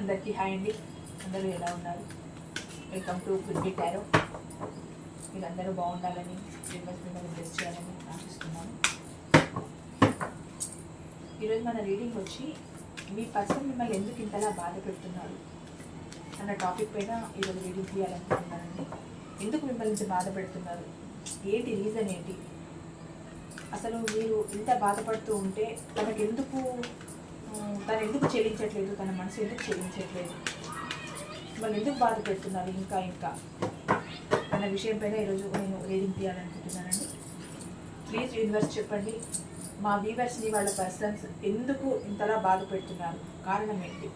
అందరికీ హాయ్ అండి. అందరూ ఎలా ఉన్నారు? Welcome to good tarot. మీరందరూ బాగుండాలని, మిమ్మల్ని బ్లెస్ చేయాలని ఆశిస్తున్నాను. ఈరోజు మన రీడింగ్ వచ్చి మీ పర్సన్ మిమ్మల్ని ఎందుకు ఇంతలా బాధ పెడుతున్నారు అన్న టాపిక్ పైన ఈరోజు రీడింగ్ తీయాలనుకుంటున్నానండి. ఎందుకు మిమ్మల్ని ఇంత బాధ పెడుతున్నారు, ఏంటి రీజన్ ఏంటి, అసలు మీరు ఇంత బాధపడుతూ ఉంటే తను ఎందుకు చెల్లించట్లేదు, తన మనసు ఎందుకు చెల్లించట్లేదు, వాళ్ళు ఎందుకు బాధ పెడుతున్నారు ఇంకా ఇంకా అన్న విషయం పైన ఈరోజు నేను రీడింగ్ తీయాలనుకుంటున్నానండి. ప్లీజ్ యూనివర్స్ చెప్పండి, మా వ్యూవర్స్ని వాళ్ళ పర్సన్స్ ఎందుకు ఇంతలా బాధ పెడుతున్నారు, కారణం ఏంటి?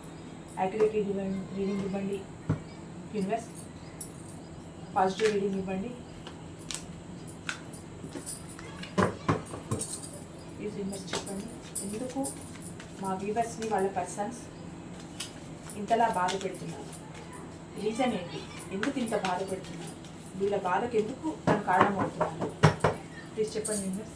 యాక్యురేట్ రీడింగ్ ఇవ్వండి యూనివర్స్, పాజిటివ్ రీడింగ్ ఇవ్వండి ప్లీజ్ యూనివర్స్ చెప్పండి, ఎందుకు మా వ్యూవర్స్ని వాళ్ళ పర్సన్స్ ఇంతలా బాధ పెడుతున్నారు, రీజన్ ఏంటి, ఎందుకు ఇంత బాధ పెడుతున్నారు, వీళ్ళ బాధకు ఎందుకు తను కారణం అవుతున్నారు? ప్లీజ్ చెప్పండి యూనివర్స్.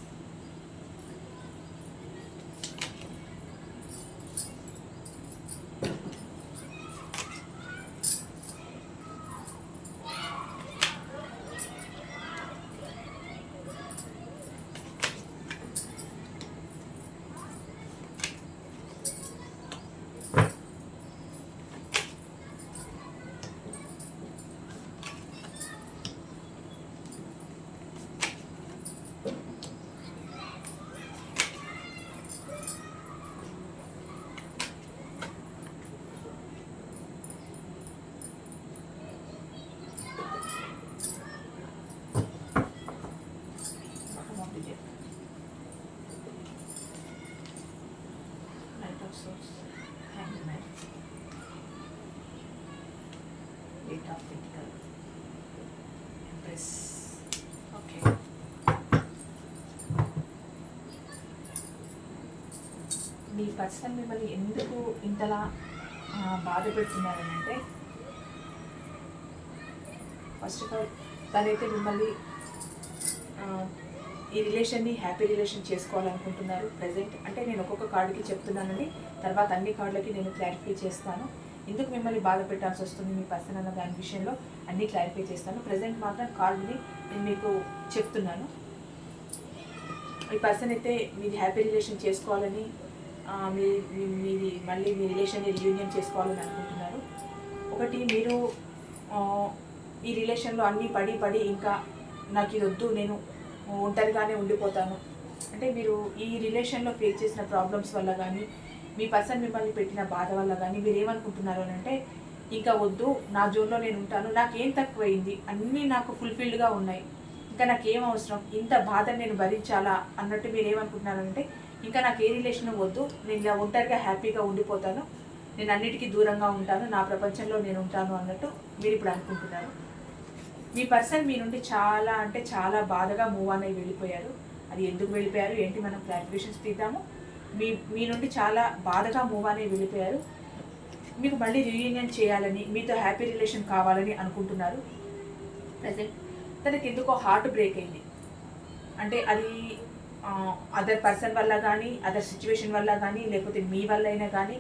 మీ పర్సన్ మిమ్మల్ని ఎందుకు ఇంతలా బాధ పెడుతున్నారని అంటే, ఫస్ట్ ఆఫ్ ఆల్ తనైతే మిమ్మల్ని ఈ రిలేషన్ని హ్యాపీ రిలేషన్ చేసుకోవాలనుకుంటున్నారు ప్రజెంట్. అంటే నేను ఒక్కొక్క కార్డుకి చెప్తున్నానండి, తర్వాత అన్ని కార్డులకి నేను క్లారిఫై చేస్తాను. ఎందుకు మిమ్మల్ని బాధ పెట్టాల్సి వస్తుంది మీ పర్సన్ అన్న దాని విషయంలో అన్నీ క్లారిఫై చేస్తాను. ప్రజెంట్ మాత్రం కార్డుని నేను మీకు చెప్తున్నాను. మీ పర్సన్ అయితే మీది హ్యాపీ రిలేషన్ చేసుకోవాలని, మీది మళ్ళీ మీ రిలేషన్ని రీయూనియన్ చేసుకోవాలని అనుకుంటున్నారు. ఒకటి, మీరు ఈ రిలేషన్లో అన్నీ పడి ఇంకా నాకు ఇది వద్దు, నేను ఒంటరిగానే ఉండిపోతాను అంటే, మీరు ఈ రిలేషన్లో ఫేస్ చేసిన ప్రాబ్లమ్స్ వల్ల కానీ, మీ పర్సన్ మిమ్మల్ని పెట్టిన బాధ వల్ల కానీ మీరు ఏమనుకుంటున్నారు అని అంటే, ఇంకా వద్దు, నా జోన్లో నేను ఉంటాను, నాకేం తక్కువైంది, అన్నీ నాకు ఫుల్ఫిల్డ్గా ఉన్నాయి, ఇంకా నాకేం అవసరం, ఇంత బాధను నేను భరించాలా అన్నట్టు మీరు ఏమనుకుంటున్నారంటే, ఇంకా నాకు ఏ రిలేషన్ వద్దు, నేను ఇలా ఒంటరిగా హ్యాపీగా ఉండిపోతాను, నేను అన్నిటికీ దూరంగా ఉంటాను, నా ప్రపంచంలో నేను ఉంటాను అన్నట్టు మీరు ఇప్పుడు అనుకుంటున్నారు. మీ పర్సన్ మీ నుండి చాలా అంటే చాలా బాధగా మూవ్ ఆన్ అయ్యి వెళ్ళిపోయారు. అది ఎందుకు వెళ్ళిపోయారు ఏంటి, మనం క్లారిఫికేషన్స్ తీద్దాము. మీ నుండి చాలా బాధగా మూవ్ ఆన్ అయ్యి వెళ్ళిపోయారు. మీకు మళ్ళీ రీయూనియన్ చేయాలని, మీతో హ్యాపీ రిలేషన్ కావాలని అనుకుంటున్నారు. ప్రజెంట్ తనకి ఎందుకో హార్ట్ బ్రేక్ అయింది. అంటే అది అదర్ పర్సన్ వల్ల కానీ, అదర్ సిచ్యువేషన్ వల్ల కానీ, లేకపోతే మీ వల్ల అయినా కానీ,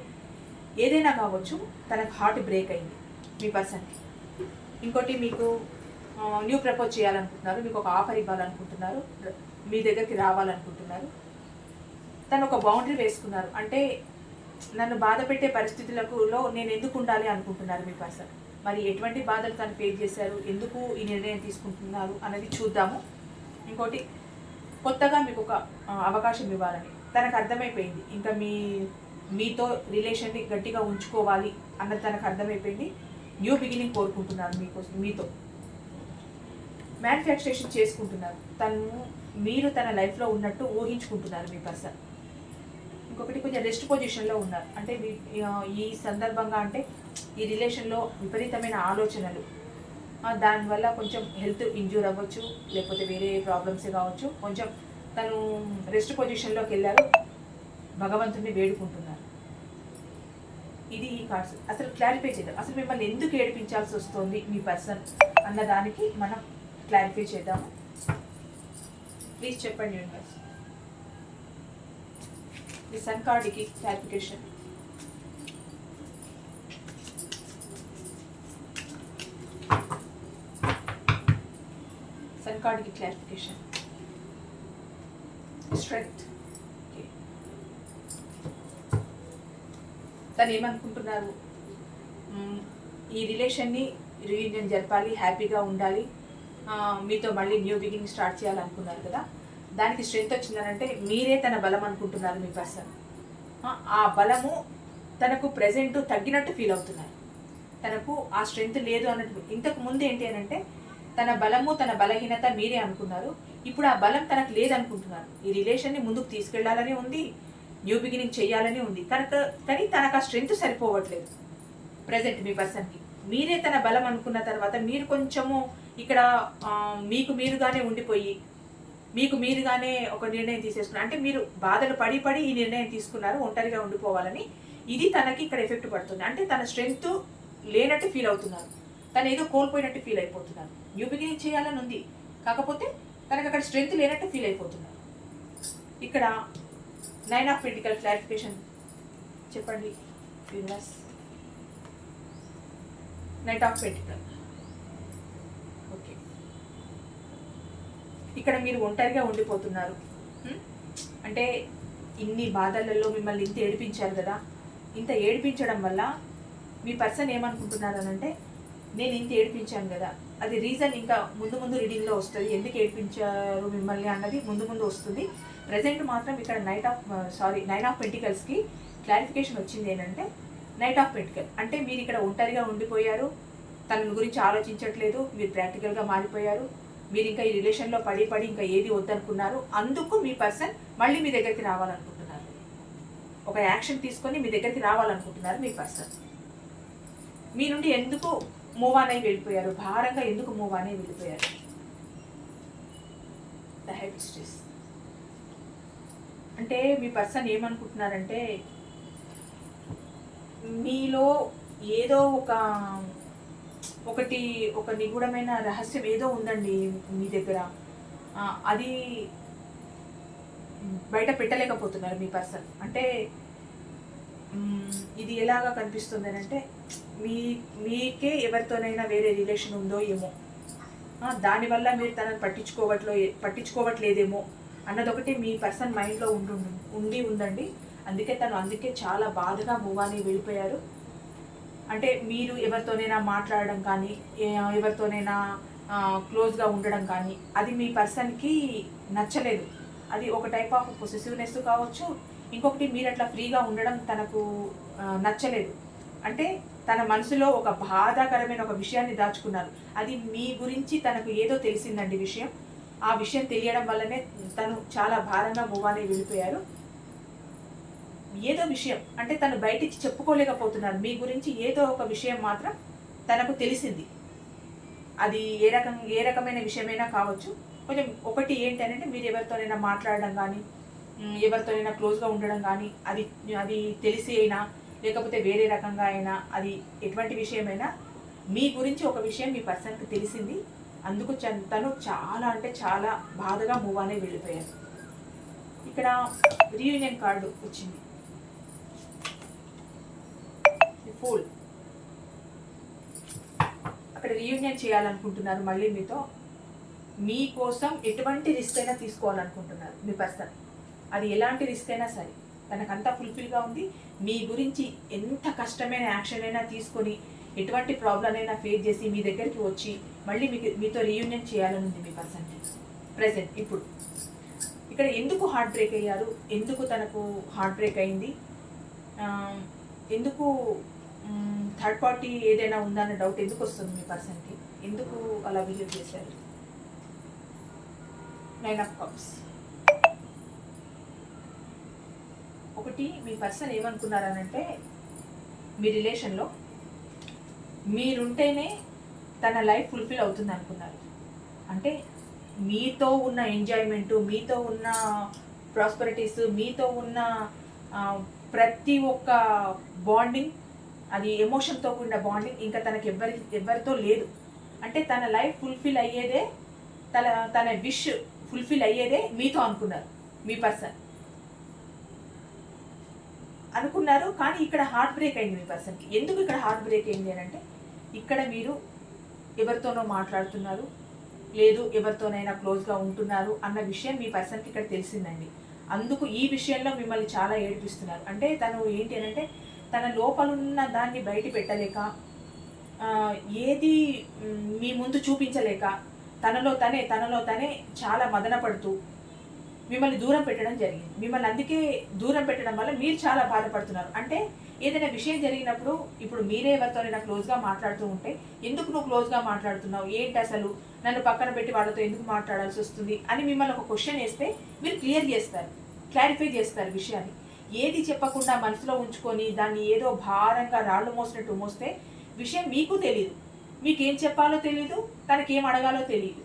ఏదైనా కావచ్చు, తనకు హార్ట్ బ్రేక్ అయింది మీ పర్సన్కి. ఇంకోటి, మీకు న్యూ ప్రపోజ్ చేయాలనుకుంటున్నారు, మీకు ఒక ఆఫర్ ఇవ్వాలనుకుంటున్నారు, మీ దగ్గరికి రావాలనుకుంటున్నారు. తను ఒక బౌండరీ వేసుకున్నారు. అంటే నన్ను బాధ పెట్టే పరిస్థితులలో నేను ఎందుకు ఉండాలి అనుకుంటున్నారు మీ పర్సన్. మరి ఎటువంటి బాధలు తను ఫేస్ చేశారు, ఎందుకు ఈ నిర్ణయం తీసుకుంటున్నారు అనేది చూద్దాము. ఇంకోటి, కొత్తగా మీకు ఒక అవకాశం ఇవ్వాలని తనకు అర్థమైపోయింది. ఇంకా మీతో రిలేషన్ని గట్టిగా ఉంచుకోవాలి అన్నది తనకు అర్థమైపోయింది. న్యూ బిగినింగ్ కోరుకుంటున్నారు మీతో. మ్యానుఫ్యాక్చరేషన్ చేసుకుంటున్నారు. మీరు తన లైఫ్లో ఉన్నట్టు ఊహించుకుంటున్నారు మీ పర్సన్. ఇంకొకటి, కొంచెం రెస్ట్ పొజిషన్లో ఉన్నారు. అంటే ఈ సందర్భంగా అంటే ఈ రిలేషన్లో విపరీతమైన ఆలోచనలు, దానివల్ల కొంచెం హెల్త్ ఇంజ్యూర్ అవ్వచ్చు, లేకపోతే వేరే ప్రాబ్లమ్స్ కావచ్చు. కొంచెం తను రెస్ట్ పొజిషన్లోకి వెళ్ళారు, భగవంతుడిని వేడుకుంటున్నారు. ఇది ఈ కార్డ్స్. అసలు క్లారిఫై చేద్దాం, అసలు మిమ్మల్ని ఎందుకు ఏడిపించాల్సి వస్తుంది మీ పర్సన్ అన్నదానికి మనం క్లారిఫై చేద్దాము. ప్లీజ్ చెప్పండి యూనివర్స్. ఈ సన్ కార్డ్కి క్లారిఫికేషన్. కార్డుకి క్లారిఫికేషన్. స్ట్రెంగ్త్. తను ఏమనుకుంటున్నారు, ఈ రిలేషన్ని రీయూనియన్ జరపాలి, హ్యాపీగా ఉండాలి, మీతో మళ్ళీ న్యూ బిగినింగ్ స్టార్ట్ చేయాలనుకున్నారు కదా. దానికి స్ట్రెంగ్త్ వచ్చిందనంటే మీరే తన బలం అనుకుంటున్నారు మీ పర్సన్. ఆ బలము తనకు ప్రెజెంట్ తగ్గినట్టు ఫీల్ అవుతున్నారు. తనకు ఆ స్ట్రెంగ్త్ లేదు అన్నట్టు. ఇంతకు ముందు ఏంటి అని అంటే తన బలము తన బలహీనత మీరే అనుకున్నారు. ఇప్పుడు ఆ బలం తనకు లేదనుకుంటున్నారు. ఈ రిలేషన్ని ముందుకు తీసుకెళ్లాలని ఉంది, న్యూ బిగినింగ్ చేయాలని ఉంది, కానీ తనకు ఆ స్ట్రెంగ్త్ సరిపోవట్లేదు ప్రజెంట్ మీ పర్సన్కి. మీరే తన బలం అనుకున్న తర్వాత మీరు కొంచెము ఇక్కడ మీకు మీరుగానే ఉండిపోయి మీకు మీరుగానే ఒక నిర్ణయం తీసేసుకున్నారు. అంటే మీరు బాధలు పడి ఈ నిర్ణయం తీసుకున్నారు ఒంటరిగా ఉండిపోవాలని. ఇది తనకి ఇక్కడ ఎఫెక్ట్ పడుతుంది. అంటే తన స్ట్రెంగ్త్ లేనట్టు ఫీల్ అవుతున్నారు, తను ఏదో కోల్పోయినట్టు ఫీల్ అయిపోతున్నారు. న్యూ బిగినింగ్ చేయాలని ఉంది, కాకపోతే తనకు అక్కడ స్ట్రెంగ్త్ లేనట్టు ఫీల్ అయిపోతున్నారు. ఇక్కడ 9 ఆఫ్ పెంటికల్ క్లారిఫికేషన్ చెప్పండి యూనివర్స్. 9 of pentacle. ఓకే, ఇక్కడ మీరు ఒంటరిగా ఉండిపోతున్నారు. అంటే ఇన్ని బాధలలో మిమ్మల్ని ఇంత ఏడిపించారు కదా. ఇంత ఏడిపించడం వల్ల మీ పర్సన్ ఏమనుకుంటున్నారు అని అంటే నేను ఇంత ఏడిపించాను కదా, అది రీజన్ ఇంకా ముందు రీడింగ్లో వస్తుంది, ఎందుకు ఏడిపించారు మిమ్మల్ని అన్నది ముందు వస్తుంది. ప్రజెంట్ మాత్రం ఇక్కడ 9 ఆఫ్ పెంటికల్స్కి క్లారిఫికేషన్ వచ్చింది ఏంటంటే 9 ఆఫ్ పెంటికల్ అంటే మీరు ఇక్కడ ఒంటరిగా ఉండిపోయారు, తన గురించి ఆలోచించట్లేదు, మీరు ప్రాక్టికల్గా మారిపోయారు, మీరు ఇంకా ఈ రిలేషన్లో పడి ఇంకా ఏది వద్దనుకున్నారు. అందుకు మీ పర్సన్ మళ్ళీ మీ దగ్గరికి రావాలనుకుంటున్నారు, ఒక యాక్షన్ తీసుకొని మీ దగ్గరికి రావాలనుకుంటున్నారు. మీ పర్సన్ మీ నుండి ఎందుకు మూవ్ ఆన్ అయి వెళ్ళిపోయారు, భారంగా ఎందుకు మూవ్ ఆన్ అయి వెళ్ళిపోయారు. ద హై ప్రిస్టెస్ అంటే మీ పర్సన్ ఏమనుకుంటున్నారంటే మీలో ఏదో ఒక నిగూఢమైన రహస్యం ఏదో ఉందండి మీ దగ్గర, అది బయట పెట్టలేకపోతున్నారు మీ పర్సన్. అంటే ఇది ఎలాగా కనిపిస్తుంది అని అంటే మీకే ఎవరితోనైనా వేరే రిలేషన్ ఉందో ఏమో, దానివల్ల మీరు తనని పట్టించుకోవట్లేదేమో అన్నదొకటి మీ పర్సన్ మైండ్లో ఉందండి. అందుకే చాలా బాధగా మూవ్ అని వెళ్ళిపోయారు. అంటే మీరు ఎవరితోనైనా మాట్లాడడం కానీ ఎవరితోనైనా క్లోజ్గా ఉండడం కానీ అది మీ పర్సన్కి నచ్చలేదు. అది ఒక టైప్ ఆఫ్ పొసెసివ్నెస్ కావచ్చు, ఇంకొకటి మీరు అట్లా ఫ్రీగా ఉండడం తనకు నచ్చలేదు. అంటే తన మనసులో ఒక బాధాకరమైన ఒక విషయాన్ని దాచుకున్నారు. అది మీ గురించి తనకు ఏదో తెలిసిందండి విషయం. ఆ విషయం తెలియడం వల్లనే తను చాలా భారంగా మూవ్ అని వెళ్ళిపోయారు. ఏదో విషయం అంటే తను బయటికి చెప్పుకోలేకపోతున్నారు. మీ గురించి ఏదో ఒక విషయం మాత్రం తనకు తెలిసింది. అది ఏ రకమైన విషయమైనా కావచ్చు. కొంచెం ఒకటి ఏంటంటే మీరు ఎవరితోనైనా మాట్లాడడం కానీ ఎవరితోనైనా క్లోజ్గా ఉండడం కానీ అది తెలిసి అయినా లేకపోతే వేరే రకంగా అయినా అది ఎటువంటి విషయమైనా మీ గురించి ఒక విషయం మీ పర్సన్కి తెలిసింది. అందుకు తను చాలా అంటే చాలా బాధగా మూవ్ అనే వెళ్ళిపోయారు. ఇక్కడ రీయూనియన్ కార్డు వచ్చింది, ఫూల్. అక్కడ రీయూనియన్ చేయాలనుకుంటున్నారు మళ్ళీ మీతో, మీకోసం ఎటువంటి రిస్క్ అయినా తీసుకోవాలనుకుంటున్నారు మీ పర్సన్. అది ఎలాంటి రిస్క్ అయినా సరే తనకంతా ఫుల్ఫిల్గా ఉంది. మీ గురించి ఎంత కష్టమైన యాక్షన్ అయినా తీసుకొని ఎటువంటి ప్రాబ్లం అయినా ఫేస్ చేసి మీ దగ్గరికి వచ్చి మళ్ళీ మీతో రీయూనియన్ చేయాలని ఉంది మీ పర్సన్కి ప్రెజెంట్. ఇప్పుడు ఇక్కడ ఎందుకు హార్ట్ బ్రేక్ అయ్యారు, ఎందుకు తనకు హార్ట్ బ్రేక్ అయింది, ఎందుకు థర్డ్ పార్టీ ఏదైనా ఉందన్న డౌట్ ఎందుకు వస్తుంది మీ పర్సన్కి, ఎందుకు అలా బిహేవ్ చేశారు. 9 ఆఫ్ కప్స్. ఒకటి మీ పర్సన్ ఏమనుకున్నారనంటే మీ రిలేషన్లో మీరుంటేనే తన లైఫ్ ఫుల్ఫిల్ అవుతుంది అనుకున్నారు. అంటే మీతో ఉన్న ఎంజాయ్మెంటు, మీతో ఉన్న ప్రాస్పరిటీస్, మీతో ఉన్న ప్రతి ఒక్క బాండింగ్, అది ఎమోషన్తో కూడిన బాండింగ్ ఇంకా తనకి ఎవరితో లేదు. అంటే తన లైఫ్ ఫుల్ఫిల్ అయ్యేదే, తన విష్ ఫుల్ఫిల్ అయ్యేదే మీతో అనుకున్నారు మీ పర్సన్. అనుకున్నారు కానీ ఇక్కడ హార్ట్ బ్రేక్ అయింది మీ పర్సన్కి. ఎందుకు ఇక్కడ హార్ట్ బ్రేక్ అయింది అని అంటే ఇక్కడ మీరు ఎవరితోనో మాట్లాడుతున్నారు, లేదు ఎవరితోనైనా క్లోజ్గా ఉంటున్నారు అన్న విషయం మీ పర్సన్కి ఇక్కడ తెలిసిందండి. అందుకు ఈ విషయంలో మిమ్మల్ని చాలా ఏడిపిస్తున్నారు. అంటే తను ఏంటి అని అంటే తన లోపలున్న దాన్ని బయట పెట్టలేక, ఏది మీ ముందు చూపించలేక తనలో తనే చాలా మదన పడుతూ మిమ్మల్ని దూరం పెట్టడం జరిగింది. మిమ్మల్ని అందుకే దూరం పెట్టడం వల్ల మీరు చాలా బాధపడుతున్నారు. అంటే ఏదైనా విషయం జరిగినప్పుడు ఇప్పుడు మీరే ఎవరితోనైనా క్లోజ్గా మాట్లాడుతూ ఉంటే ఎందుకు నువ్వు క్లోజ్గా మాట్లాడుతున్నావు, ఏంటి అసలు నన్ను పక్కన పెట్టి వాళ్ళతో ఎందుకు మాట్లాడాల్సి వస్తుంది అని మిమ్మల్ని ఒక క్వశ్చన్ వేస్తే మీరు క్లారిఫై చేస్తారు విషయాన్ని. ఏది చెప్పకుండా మనసులో ఉంచుకొని దాన్ని ఏదో భారంగా రాళ్ళు మోసినట్టు మోస్తే విషయం మీకు తెలియదు, మీకేం చెప్పాలో తెలియదు, తనకేం అడగాలో తెలియదు.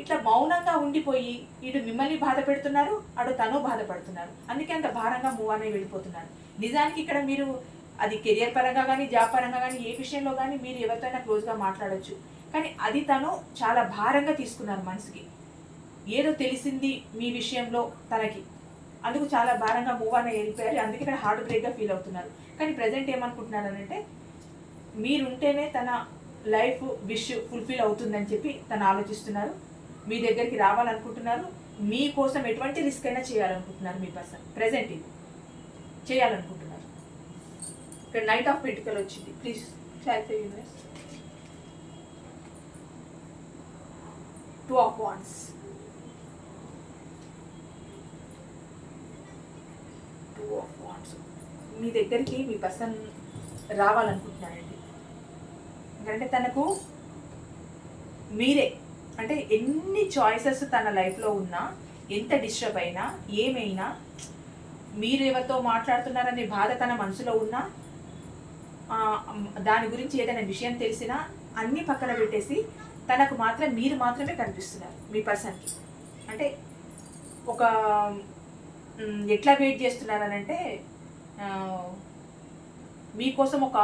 ఇట్లా మౌనంగా ఉండిపోయి ఇటు మిమ్మల్ని బాధ పెడుతున్నారు, అటు తను బాధపడుతున్నారు. అందుకే అంత భారంగా మూవ్ అనే వెళ్ళిపోతున్నారు. నిజానికి ఇక్కడ మీరు అది కెరియర్ పరంగా కానీ జాబ్ పరంగా కానీ ఏ విషయంలో కానీ మీరు ఎవరితోనైనా క్లోజ్గా మాట్లాడచ్చు. కానీ అది తను చాలా భారంగా తీసుకున్నారు మనసుకి. ఏదో తెలిసింది మీ విషయంలో తనకి, అందుకు చాలా భారంగా మూవ్ అనే వెళ్ళిపోయారు. అందుకే ఇక్కడ హార్ట్ బ్రేక్గా ఫీల్ అవుతున్నారు. కానీ ప్రజెంట్ ఏమనుకుంటున్నారు అంటే మీరుంటేనే తన లైఫ్ విష్ ఫుల్ఫిల్ అవుతుందని చెప్పి తను ఆలోచిస్తున్నారు. మీ దగ్గరికి రావాలనుకుంటున్నారు. మీకోసం ఎటువంటి రిస్క్ అయినా చేయాలనుకుంటున్నారు. మీ పర్సన్ ప్రెజెంట్ ఇది చేయాలనుకుంటున్నారు. ఇక్కడ నైట్ ఆఫ్ పెంటికల్ వచ్చింది. Please clarify universe. 2 of Wands. 2 of Wands. మీ దగ్గరికి మీ పర్సన్ రావాలనుకుంటున్నారండి. ఎందుకంటే తనకు మీరే అంటే ఎన్ని చాయిసెస్ తన లైఫ్లో ఉన్నా, ఎంత డిస్టర్బ్ అయినా, ఏమైనా, మీరు ఎవరితో మాట్లాడుతున్నారనే బాధ తన మనసులో ఉన్నా, దాని గురించి ఏదైనా విషయం తెలిసినా అన్నీ పక్కన పెట్టేసి తనకు మాత్రం మీరు మాత్రమే కనిపిస్తున్నారు మీ పర్సన్కి. అంటే ఒక ఎట్లా వెయిట్ చేస్తున్నారనంటే మీకోసం ఒక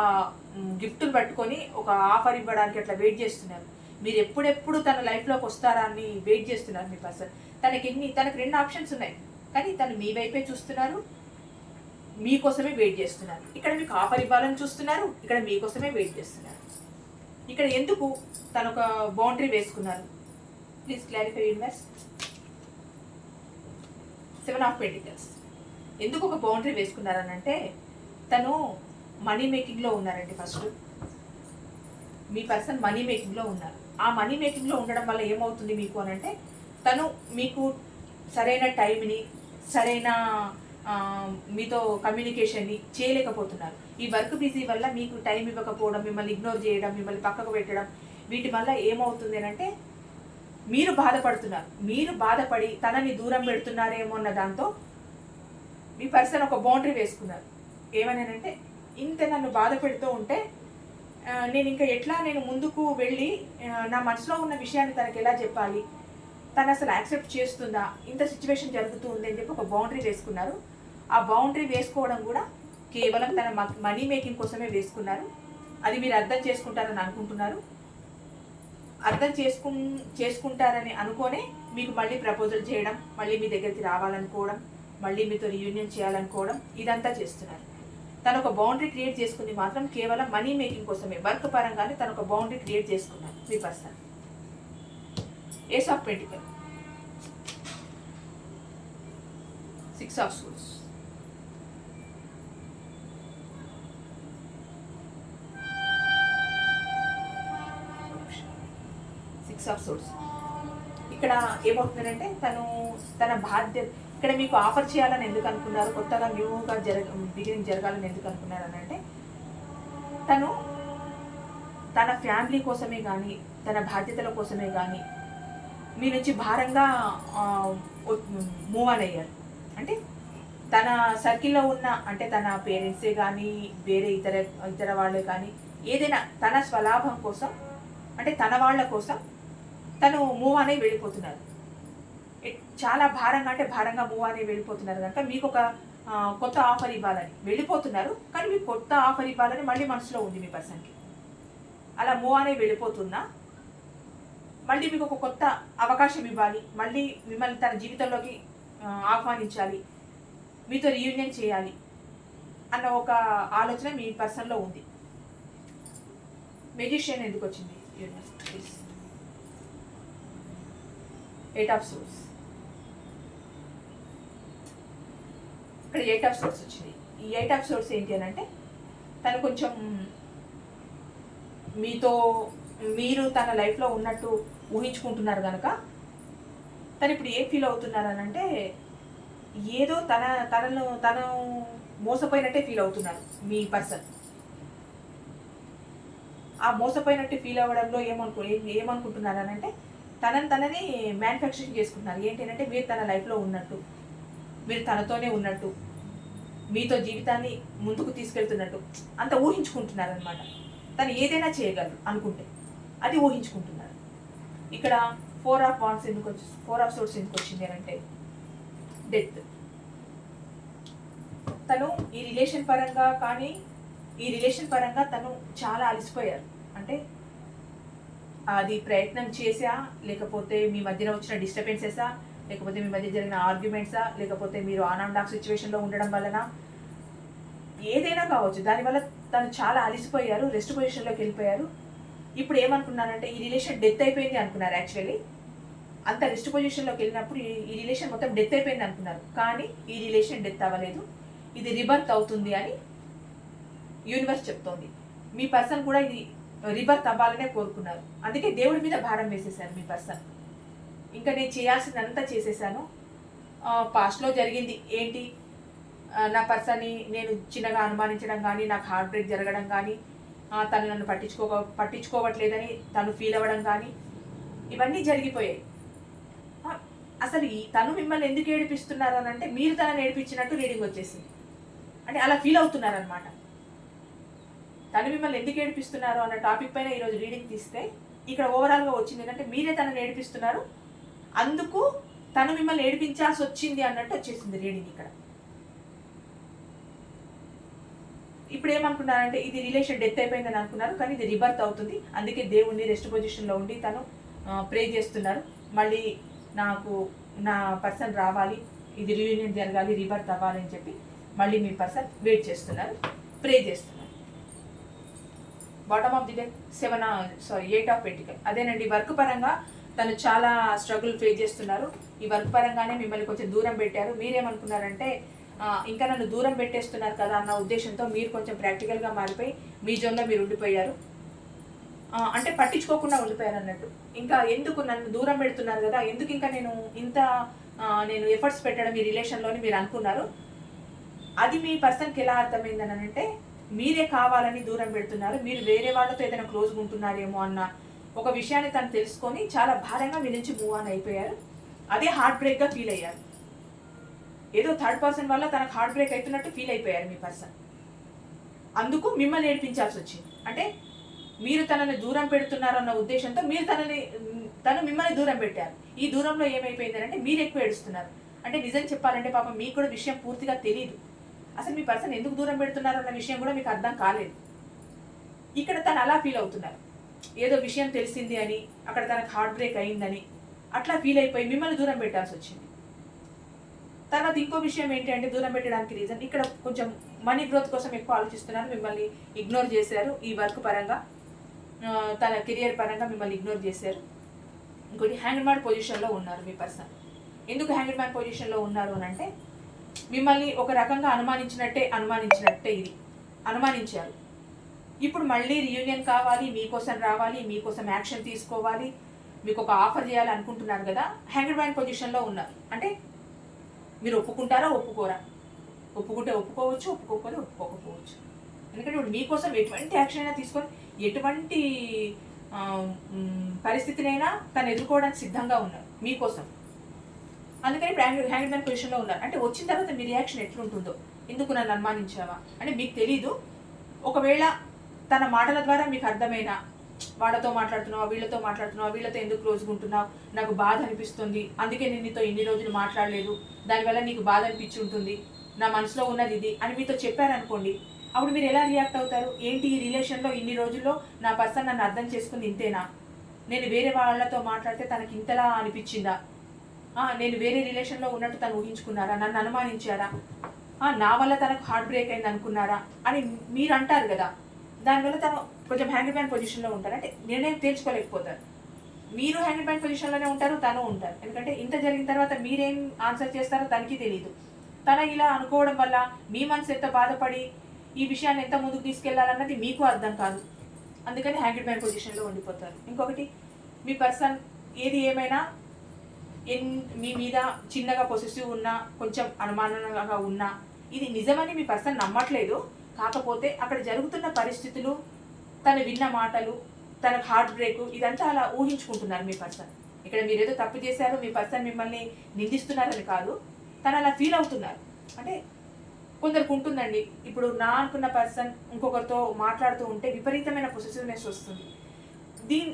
గిఫ్ట్ని పట్టుకొని ఒక ఆఫర్ ఇవ్వడానికి అట్లా వెయిట్ చేస్తున్నారు. మీరు ఎప్పుడెప్పుడు తన లైఫ్లోకి వస్తారా అని వెయిట్ చేస్తున్నారు మీ పర్సన్. తనకు 2 ఆప్షన్స్ ఉన్నాయి, కానీ తను మీ వైపే చూస్తున్నారు, మీకోసమే వెయిట్ చేస్తున్నారు. ఇక్కడ మీకు ఆఫర్ ఇవ్వాలని చూస్తున్నారు, ఇక్కడ మీకోసమే వెయిట్ చేస్తున్నారు. ఇక్కడ ఎందుకు తను ఒక బౌండరీ వేసుకున్నారు? Please clarify universe. 7 of Pentacles. ఎందుకు ఒక బౌండరీ వేసుకున్నారనంటే తను మనీ మేకింగ్లో ఉన్నారండి. ఫస్ట్ మీ పర్సన్ మనీ మేకింగ్లో ఉన్నారు. ఆ మనీ మేకింగ్లో ఉండడం వల్ల ఏమవుతుంది మీకు అనంటే తను మీకు సరైన టైంని, సరైన మీతో కమ్యూనికేషన్ని చేయలేకపోతున్నారు. ఈ వర్క్ బిజీ వల్ల మీకు టైం ఇవ్వకపోవడం, మిమ్మల్ని ఇగ్నోర్ చేయడం, మిమ్మల్ని పక్కకు పెట్టడం, వీటి వల్ల ఏమవుతుంది అంటే మీరు బాధపడుతున్నారు. మీరు బాధపడి తనని దూరం పెడుతున్నారేమో అన్న దాంతో మీ పర్సన్ ఒక బౌండరీ వేసుకున్నారు. ఏమనంటే ఇంత నన్ను బాధ పెడుతూ ఉంటే నేను ఇంకా ఎట్లా నేను ముందుకు వెళ్ళి నా మనసులో ఉన్న విషయాన్ని తనకి ఎలా చెప్పాలి, తను అసలు యాక్సెప్ట్ చేస్తుందా, ఇంత సిచ్యువేషన్ జరుగుతూ ఉంది అని చెప్పి ఒక బౌండరీ వేసుకున్నారు. ఆ బౌండరీ వేసుకోవడం కూడా కేవలం తన మనీ మేకింగ్ కోసమే వేసుకున్నారు. అది మీరు అర్థం చేసుకుంటారని అనుకుంటున్నారు. అర్థం చేసుకుంటారని అనుకోనే మీకు మళ్ళీ ప్రపోజల్ చేయడం, మళ్ళీ మీ దగ్గరికి రావాలనుకోవడం, మళ్ళీ మీతో రీయూనియన్ చేయాలనుకోవడం, ఇదంతా చేస్తున్నారు. తను ఒక బౌండరీ క్రియేట్ చేసుకుంది మాత్రం కేవలం మనీ మేకింగ్ కోసమే. వర్క్ పరంగానే తను ఒక బౌండరీ క్రియేట్ చేసుకున్నారు మీ person. Ace of pentacle, 6 of Swords. ఇక్కడ ఏమవుతుందంటే తను తన బాధ్యత ఇక్కడ మీకు ఆఫర్ చేయాలని ఎందుకు అనుకున్నారు, కొత్తగా న్యూగా బిగినింగ్ జరగాలని ఎందుకు అనుకున్నారు అని అంటే తను తన ఫ్యామిలీ కోసమే కానీ, తన బాధ్యతల కోసమే కానీ మీ నుంచి భారంగా మూవ్ ఆన్ అయ్యారు. అంటే తన సర్కిల్లో ఉన్న అంటే తన పేరెంట్సే కానీ, వేరే ఇతర వాళ్ళే కానీ, ఏదైనా తన స్వలాభం కోసం అంటే తన వాళ్ళ కోసం తను మూవ్ అనే వెళ్ళిపోతున్నారు. చాలా భారంగా అంటే భారంగా మూవ్ అనే వెళ్ళిపోతున్నారు కనుక మీకు ఒక కొత్త ఆఫర్ ఇవ్వాలని వెళ్ళిపోతున్నారు. కానీ మీకు కొత్త ఆఫర్ ఇవ్వాలని మళ్ళీ మనసులో ఉంది మీ పర్సన్కి. అలా మూవ్ అనే వెళ్ళిపోతున్నా మళ్ళీ మీకు ఒక కొత్త అవకాశం ఇవ్వాలి, మళ్ళీ మిమ్మల్ని తన జీవితంలోకి ఆహ్వానించాలి, మీతో రీయూనియన్ చేయాలి అన్న ఒక ఆలోచన మీ పర్సన్లో ఉంది. మెజిషియన్ ఎందుకు వచ్చింది? 8 ఆఫ్ సోర్స్. ఇక్కడ 8 ఆఫ్ సోర్స్ వచ్చింది. ఈ 8 ఆఫ్ సోర్స్ ఏంటి అని అంటే తను కొంచెం మీరు తన లైఫ్లో ఉన్నట్టు ఊహించుకుంటున్నారు కనుక తను ఇప్పుడు ఏం ఫీల్ అవుతున్నారు అని అంటే ఏదో తను మోసపోయినట్టే ఫీల్ అవుతున్నారు మీ పర్సన్. ఆ మోసపోయినట్టు ఫీల్ అవ్వడంలో ఏమనుకుంటున్నారు అని అంటే తనని మ్యానుఫ్యాక్చరింగ్ చేసుకుంటున్నారు. ఏంటి అంటే మీరు తన లైఫ్లో ఉన్నట్టు, మీరు తనతోనే ఉన్నట్టు, మీతో జీవితాన్ని ముందుకు తీసుకెళ్తున్నట్టు అంత ఊహించుకుంటున్నారు అనమాట. తను ఏదైనా చేయగలరు అనుకుంటే అది ఊహించుకుంటున్నారు. ఇక్కడ 4 ఆఫ్ వాండ్స్ ఎందుకు వచ్చింది, 4 ఆఫ్ సోర్స్ ఎందుకు వచ్చింది అని అంటే డెత్. తను ఈ రిలేషన్ పరంగా తను చాలా అలసిపోయారు. అంటే అది ప్రయత్నం చేసా, లేకపోతే మీ మధ్యన వచ్చిన డిస్టర్బెన్సెసా, లేకపోతే మీ మధ్య జరిగిన ఆర్గ్యుమెంట్సా, లేకపోతే మీరు ఆన్ అండ్ ఆఫ్ సిచ్యువేషన్లో ఉండడం వలన ఏదైనా కావచ్చు. దానివల్ల తను చాలా అలసిపోయారు, రెస్ట్ పొజిషన్లోకి వెళ్ళిపోయారు. ఇప్పుడు ఏమనుకున్నారంటే ఈ రిలేషన్ డెత్ అయిపోయింది అనుకున్నారు. యాక్చువల్లీ అంత రెస్ట్ పొజిషన్లోకి వెళ్ళినప్పుడు ఈ రిలేషన్ మొత్తం డెత్ అయిపోయింది అనుకున్నారు. కానీ ఈ రిలేషన్ డెత్ అవ్వలేదు, ఇది రిబర్త్ అవుతుంది అని యూనివర్స్ చెప్తోంది. మీ పర్సన్ కూడా ఇది రిబర్త్ అవ్వాలనే కోరుకున్నారు. అందుకే దేవుడి మీద భారం వేసేసారు మీ పర్సన్. ఇంకా నేను చేయాల్సిందంతా చేసేసాను. పాస్ట్లో జరిగింది ఏంటి, నా పర్సన్ని నేను చిన్నగా అనుమానించడం కానీ, నాకు హార్ట్ బ్రేక్ జరగడం కానీ, తను నన్ను పట్టించుకోవట్లేదని తను ఫీల్ అవ్వడం కానీ, ఇవన్నీ జరిగిపోయాయి. అసలు తను మిమ్మల్ని ఎందుకు ఏడిపిస్తున్నారు అని అంటే మీరు తనని ఏడిపించినట్టు రీడింగ్ వచ్చేసింది. అంటే అలా ఫీల్ అవుతున్నారనమాట. తను మిమ్మల్ని ఎందుకు ఏడిపిస్తున్నారు అన్న టాపిక్ పైన ఈరోజు రీడింగ్ తీస్తే ఇక్కడ ఓవరాల్గా వచ్చింది ఏంటంటే మీరే తనని ఏడిపిస్తున్నారు, అందుకు తను మిమ్మల్ని ఏడిపించాల్సి వచ్చింది అన్నట్టు వచ్చేసింది రీడింగ్ ఇక్కడ. ఇప్పుడు ఏమనుకున్నారంటే ఇది రిలేషన్ డెత్ అయిపోయిందని అనుకున్నారు, కానీ ఇది రిబర్త్ అవుతుంది. అందుకే దేవుణ్ణి రెస్ట్ పొజిషన్లో ఉండి తను ప్రే చేస్తున్నారు. మళ్ళీ నాకు నా పర్సన్ రావాలి, ఇది రీయూనియన్ జరగాలి, రిబర్త్ అవ్వాలి అని చెప్పి మళ్ళీ మీ పర్సన్ వెయిట్ చేస్తున్నారు, ప్రే చేస్తున్నారు. Bottom of the deck 8 of pentacle. అదేనండి, వర్క్ పరంగా తను చాలా స్ట్రగుల్ ఫేస్ చేస్తున్నారు. ఈ వర్క్ పరంగానే మిమ్మల్ని కొంచెం దూరం పెట్టారు. మీరేమనుకున్నారంటే ఇంకా నన్ను దూరం పెట్టేస్తున్నారు కదా అన్న ఉద్దేశంతో మీరు కొంచెం ప్రాక్టికల్గా మారిపోయి మీ జోన్లో మీరు ఉండిపోయారు. అంటే పట్టించుకోకుండా ఉండిపోయారు అన్నట్టు. ఇంకా ఎందుకు నన్ను దూరం పెడుతున్నారు కదా, ఎందుకు ఇంకా నేను ఎఫర్ట్స్ పెట్టడం ఈ రిలేషన్లోని మీరు అనుకున్నారు. అది మీ పర్సన్కి ఎలా అర్థమైందని అంటే మీరే కావాలని దూరం పెడుతున్నారు, మీరు వేరే వాళ్ళతో ఏదైనా క్లోజ్గా ఉంటున్నారేమో అన్న ఒక విషయాన్ని తను తెలుసుకొని చాలా భారంగా మీ నుంచి మూవ్ ఆన్ అయిపోయారు. అదే హార్ట్ బ్రేక్గా ఫీల్ అయ్యారు. ఏదో థర్డ్ పర్సన్ వల్ల తనకు హార్ట్ బ్రేక్ అవుతున్నట్టు ఫీల్ అయిపోయారు మీ పర్సన్. అందుకు మిమ్మల్ని ఏడిపించాల్సి వచ్చింది. అంటే మీరు తనని దూరం పెడుతున్నారు అన్న ఉద్దేశంతో తను మిమ్మల్ని దూరం పెట్టారు. ఈ దూరంలో ఏమైపోయిందని అంటే మీరు ఎక్కువ ఏడుస్తున్నారు. అంటే నిజం చెప్పాలంటే పాపం మీకు కూడా విషయం పూర్తిగా తెలియదు. అసలు మీ పర్సన్ ఎందుకు దూరం పెడుతున్నారు అన్న విషయం కూడా మీకు అర్థం కాలేదు. ఇక్కడ తను అలా ఫీల్ అవుతున్నారు. ఏదో విషయం తెలిసింది అని, అక్కడ తనకు హార్ట్ బ్రేక్ అయిందని అట్లా ఫీల్ అయిపోయి మిమ్మల్ని దూరం పెట్టాల్సి వచ్చింది. తర్వాత ఇంకో విషయం ఏంటి అంటే దూరం పెట్టడానికి రీజన్ ఇక్కడ కొంచెం మనీ గ్రోత్ కోసం ఎక్కువ ఆలోచిస్తున్నారు, మిమ్మల్ని ఇగ్నోర్ చేశారు. ఈ వర్క్ పరంగా తన కెరియర్ పరంగా మిమ్మల్ని ఇగ్నోర్ చేశారు. ఇంకోటి హ్యాంగ్డ్ మ్యాన్ పొజిషన్లో ఉన్నారు మీ పర్సన్. ఎందుకు హ్యాంగ్డ్ మ్యాన్ పొజిషన్లో ఉన్నారు అని అంటే మిమ్మల్ని ఒక రకంగా అనుమానించినట్టే ఇది అనుమానించారు. ఇప్పుడు మళ్ళీ రియూనియన్ కావాలి, మీకోసం రావాలి, మీకోసం యాక్షన్ తీసుకోవాలి, మీకు ఒక ఆఫర్ చేయాలి అనుకుంటున్నారు కదా. హ్యాంగ్డ్ మ్యాన్ పొజిషన్లో ఉన్నారు. అంటే మీరు ఒప్పుకుంటారా ఒప్పుకోరా, ఒప్పుకుంటే ఒప్పుకోవచ్చు, ఒప్పుకోకపోతే ఒప్పుకోకపోవచ్చు. ఎందుకంటే ఇప్పుడు మీకోసం ఎటువంటి యాక్షన్ అయినా తీసుకొని ఎటువంటి పరిస్థితినైనా తను ఎదుర్కోవడానికి సిద్ధంగా ఉన్నారు మీకోసం. అందుకని ఇప్పుడు హ్యాండ్ మ్యాన్ పొజిషన్లో ఉన్నారు. అంటే వచ్చిన తర్వాత మీ రియాక్షన్ ఎట్లుంటుందో, ఎందుకు నన్ను అనుమానించావా అంటే మీకు తెలీదు. ఒకవేళ తన మాటల ద్వారా మీకు అర్థమైనా వాళ్ళతో మాట్లాడుతున్నావు, వీళ్ళతో మాట్లాడుతున్నావు, వీళ్ళతో ఎందుకు క్లోజ్గా ఉంటున్నావు, నాకు బాధ అనిపిస్తుంది, అందుకే నేను నీతో ఇన్ని రోజులు మాట్లాడలేదు, దానివల్ల నీకు బాధ అనిపించి ఉంటుంది, నా మనసులో ఉన్నది ఇది అని మీతో చెప్పారనుకోండి. అప్పుడు మీరు ఎలా రియాక్ట్ అవుతారు? ఏంటి ఈ రిలేషన్లో ఇన్ని రోజుల్లో నా పర్సన్ నన్ను అర్థం చేసుకుంది ఇంతేనా, నేను వేరే వాళ్ళతో మాట్లాడితే తనకి ఇంతలా అనిపించిందా, నేను వేరే రిలేషన్లో ఉన్నట్టు తను ఊహించుకున్నారా, నన్ను అనుమానించారా, నా వల్ల తనకు హార్ట్ బ్రేక్ అయింది అనుకున్నారా అని మీరు అంటారు కదా. దానివల్ల తను కొంచెం హ్యాండ్ మ్యాన్ పొజిషన్లో ఉంటారు. అంటే నిర్ణయం తేల్చుకోలేకపోతారు. మీరు హ్యాండిల్ బ్యాండ్ పొజిషన్లోనే ఉంటారు, తను ఉంటారు. ఎందుకంటే ఇంత జరిగిన తర్వాత మీరేం ఆన్సర్ చేస్తారో తనకి తెలియదు. తన ఇలా అనుకోవడం వల్ల మీ మనసు ఎంత బాధపడి ఈ విషయాన్ని ఎంత ముందుకు తీసుకెళ్లాలన్నది మీకు అర్థం కాదు. అందుకని హ్యాండిల్ బ్యాండ్ పొజిషన్లో ఉండిపోతారు. ఇంకొకటి, మీ పర్సన్ ఏది ఏమైనా మీ మీద చిన్నగా పొసెసివ్ ఉన్నా, కొంచెం అనుమానంగా ఉన్నా, ఇది నిజమని మీ పర్సన్ నమ్మట్లేదు. కాకపోతే అక్కడ జరుగుతున్న పరిస్థితులు, తను విన్న మాటలు, తన హార్ట్ బ్రేక్, ఇదంతా అలా ఊహించుకుంటున్నారు మీ పర్సన్. ఇక్కడ మీరు ఏదో తప్పు చేశారు, మీ పర్సన్ మిమ్మల్ని నిందిస్తున్నారని కాదు, తను అలా ఫీల్ అవుతున్నారు. అంటే కొందరికి ఉంటుందండి, ఇప్పుడు నా అనుకున్న పర్సన్ ఇంకొకరితో మాట్లాడుతూ ఉంటే విపరీతమైన పొసెసివ్నెస్ వస్తుంది.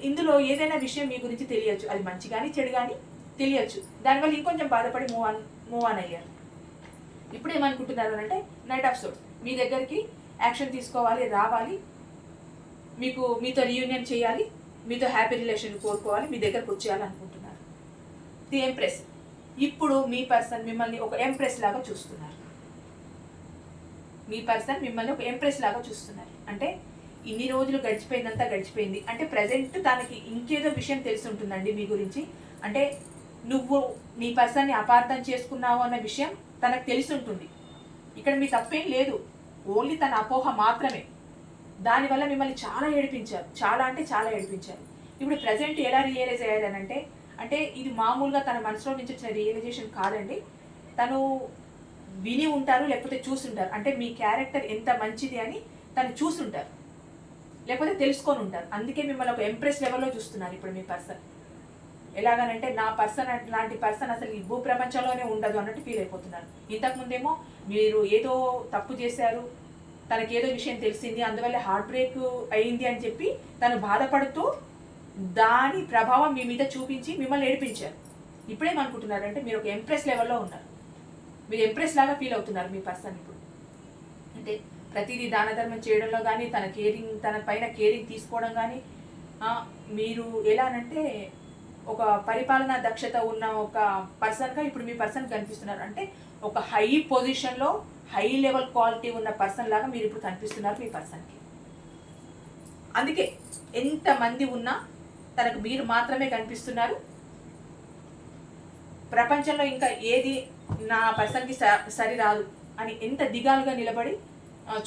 ఇందులో ఏదైనా విషయం మీ గురించి తెలియచ్చు, అది మంచి కానీ చెడు కానీ తెలియచ్చు. దానివల్ల ఇంకొంచెం బాధపడి మూవ్ ఆన్ అయ్యారు. ఇప్పుడు ఏమనుకుంటున్నారు అంటే, నైట్ ఆఫ్ సోర్స్ మీ దగ్గరికి యాక్షన్ తీసుకోవాలి, రావాలి, మీతో రీయూనియన్ చేయాలి, మీతో హ్యాపీ రిలేషన్ కోరుకోవాలి, మీ దగ్గరకు వచ్చేయాలి అనుకుంటున్నారు. The empress. ఇప్పుడు మీ పర్సన్ మిమ్మల్ని ఒక ఎంప్రెస్ లాగా చూస్తున్నారు. మీ పర్సన్ మిమ్మల్ని ఒక ఎంప్రెస్ లాగా చూస్తున్నారు. అంటే ఇన్ని రోజులు గడిచిపోయిందంతా గడిచిపోయింది. అంటే ప్రజెంట్ తనకి ఇంకేదో విషయం తెలిసి ఉంటుందండి మీ గురించి. అంటే నువ్వు నీ పర్సన్ని అపార్థం చేసుకున్నావు అన్న విషయం తనకు తెలిసి ఉంటుంది. ఇక్కడ మీ తప్పేం లేదు, ఓన్లీ తన అపోహ మాత్రమే. దానివల్ల మిమ్మల్ని చాలా ఏడిపించారు, చాలా అంటే చాలా ఏడిపించారు. ఇప్పుడు ప్రజెంట్ ఎలా రియలైజ్ అయ్యారనంటే, అంటే ఇది మామూలుగా తన మనసులో నుంచి వచ్చిన రియలైజేషన్ కాదండి. తను విని ఉంటారు, లేకపోతే చూసుంటారు. అంటే మీ క్యారెక్టర్ ఎంత మంచిది అని తను చూసుంటారు, లేకపోతే తెలుసుకొని ఉంటారు. అందుకే మిమ్మల్ని ఒక ఎంప్రెస్ లెవెల్లో చూస్తున్నారు ఇప్పుడు మీ పర్సన్. ఎలాగనంటే, నా పర్సన్ లాంటి పర్సన్ అసలు ఈ భూ ప్రపంచంలోనే ఉండదు అన్నట్టు ఫీల్ అయిపోతున్నారు. ఇంతకుముందేమో మీరు ఏదో తప్పు చేశారు, తనకి ఏదో విషయం తెలిసింది, అందువల్ల హార్ట్ బ్రేక్ అయింది అని చెప్పి తను బాధపడుతూ దాని ప్రభావం మీ మీద చూపించి మిమ్మల్ని ఏడిపించారు. ఇప్పుడేమనుకుంటున్నారంటే, మీరు ఒక ఎంప్రెస్ లెవెల్లో ఉన్నారు, మీరు ఎంప్రెస్ లాగా ఫీల్ అవుతున్నారు మీ పర్సన్ ఇప్పుడు. అంటే ప్రతిదీ దాన ధర్మం చేయడంలో కానీ, తన పైన కేరింగ్ తీసుకోవడం కానీ, మీరు ఎలానంటే ఒక పరిపాలనా దక్షత ఉన్న ఒక పర్సన్గా ఇప్పుడు మీ పర్సన్ కనిపిస్తున్నారు. అంటే ఒక హై పొజిషన్లో హై లెవెల్ క్వాలిటీ ఉన్న పర్సన్ లాగా మీరు ఇప్పుడు కనిపిస్తున్నారు మీ పర్సన్కి. అందుకే ఎంతమంది ఉన్నా తనకు మీరు మాత్రమే కనిపిస్తున్నారు. ప్రపంచంలో ఇంకా ఏది నా పర్సన్కి సరి రాదు అని ఎంత దిగాలుగా నిలబడి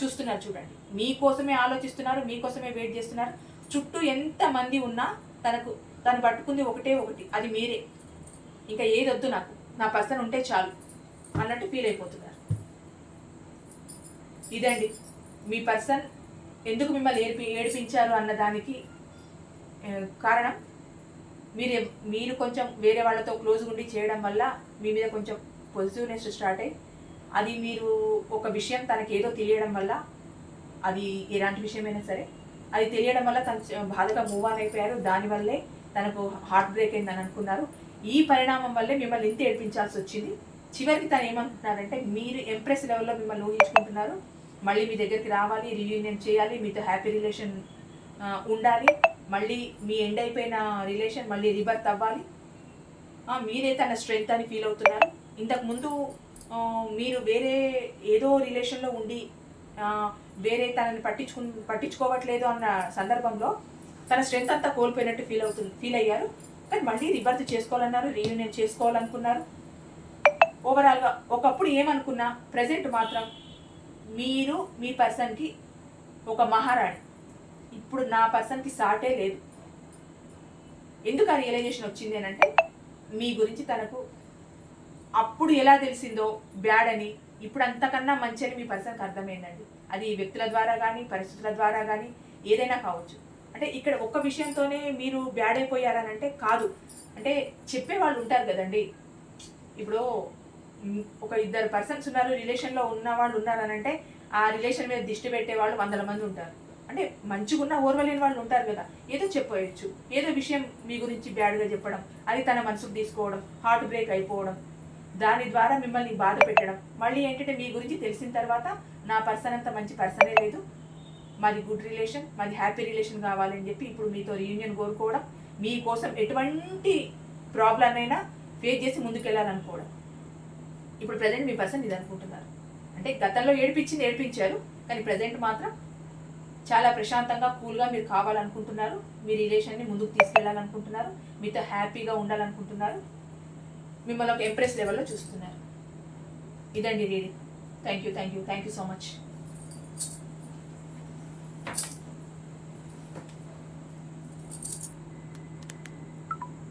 చూస్తున్నారు. చూడండి, మీకోసమే ఆలోచిస్తున్నారు, మీకోసమే వెయిట్ చేస్తున్నారు. చుట్టూ ఎంతమంది ఉన్నా తను పట్టుకుంది ఒకటే ఒకటి, అది మీరే. ఇంకా ఏది వద్దు, నా పర్సన్ ఉంటే చాలు అన్నట్టు ఫీల్ అయిపోతున్నారు. ఇదండి మీ పర్సన్ ఎందుకు మిమ్మల్ని ఏడిపించారు అన్న దానికి కారణం. మీరు కొంచెం వేరే వాళ్ళతో క్లోజ్గా ఉండి చేయడం వల్ల మీ మీద కొంచెం పాజిటివ్నెస్ స్టార్ట్ అయ్యి, అది మీరు ఒక విషయం తనకి ఏదో తెలియడం వల్ల, అది ఎలాంటి విషయమైనా సరే అది తెలియడం వల్ల తను బాధగా మూవ్ ఆన్ అయిపోయారు. దానివల్లే తనకు హార్ట్ బ్రేక్ అయిందని అనుకున్నారు. ఈ పరిణామం వల్లే మిమ్మల్ని ఇంత ఏడిపించాల్సి వచ్చింది. చివరికి తను ఏమంటున్నారంటే, మీరు ఎంప్రెస్ లెవెల్లో మిమ్మల్ని ఊహించుకుంటున్నారు, మళ్ళీ మీ దగ్గరికి రావాలి, రీయూనియన్ చేయాలి, మీతో హ్యాపీ రిలేషన్ ఉండాలి, మళ్ళీ మీ ఎండ్ అయిపోయిన రిలేషన్ మళ్ళీ రిబర్త్ అవ్వాలి, మీరే తన స్ట్రెంగ్త్ అని ఫీల్ అవుతున్నారు. ఇంతకుముందు మీరు వేరే ఏదో రిలేషన్లో ఉండి వేరే తనని పట్టించుకోవట్లేదు అన్న సందర్భంలో తన స్ట్రెంగ్త్ అంతా కోల్పోయినట్టు ఫీల్ అయ్యారు. కానీ మళ్ళీ రిబర్త్ చేసుకోవాలన్నారు, రీయూనియన్ చేసుకోవాలనుకున్నారు. ఓవరాల్గా ఒకప్పుడు ఏమనుకున్నా, ప్రజెంట్ మాత్రం మీరు మీ పర్సన్కి ఒక మహారాణి. ఇప్పుడు నా పర్సన్కి సాటే లేదు. ఎందుకు ఆ రియలైజేషన్ వచ్చింది అని అంటే, మీ గురించి తనకు అప్పుడు ఎలా తెలిసిందో బ్యాడ్ అని, ఇప్పుడు అంతకన్నా మంచి అని మీ పర్సన్కి అర్థమైందండి. అది వ్యక్తుల ద్వారా కానీ, పరిస్థితుల ద్వారా కానీ ఏదైనా కావచ్చు. అంటే ఇక్కడ ఒక్క విషయంతోనే మీరు బ్యాడ్ అయిపోయారని అంటే కాదు. అంటే చెప్పేవాళ్ళు ఉంటారు కదండి. ఇప్పుడు ఒక ఇద్దరు పర్సన్స్ ఉన్నారు, రిలేషన్లో ఉన్న వాళ్ళు ఉన్నారని అంటే ఆ రిలేషన్ మీద దిష్టి పెట్టే వాళ్ళు 100 మంది ఉంటారు. అంటే మంచిగున్న ఓర్వలేని వాళ్ళు ఉంటారు కదా. ఏదో చెప్పవచ్చు, ఏదో విషయం మీ గురించి బ్యాడ్గా చెప్పడం, అది తన మనసుకు తీసుకోవడం, హార్ట్ బ్రేక్ అయిపోవడం, దాని ద్వారా మిమ్మల్ని బాధ పెట్టడం. మళ్ళీ ఏంటంటే, మీ గురించి తెలిసిన తర్వాత నా పర్సన్ అంత మంచి పర్సనే లేదు, మాది గుడ్ రిలేషన్, మాది హ్యాపీ రిలేషన్ కావాలని చెప్పి ఇప్పుడు మీతో రీయూనియన్ కోరుకోవడం, మీకోసం ఎటువంటి ప్రాబ్లం అయినా ఫేస్ చేసి ముందుకెళ్ళాలనుకోవడం. ఇప్పుడు ప్రజెంట్ మీ పర్సన్ ఇది అనుకుంటున్నారు. అంటే గతంలో ఏడిపించారు, కానీ ప్రజెంట్ మాత్రం చాలా ప్రశాంతంగా కూల్గా మీరు కావాలనుకుంటున్నారు, మీ రిలేషన్ని ముందుకు తీసుకెళ్ళాలనుకుంటున్నారు, మీతో హ్యాపీగా ఉండాలనుకుంటున్నారు, మిమ్మల్ని ఒక ఎంప్రెస్ లెవెల్లో చూస్తున్నారు. ఇదండి reading. Thank you so much.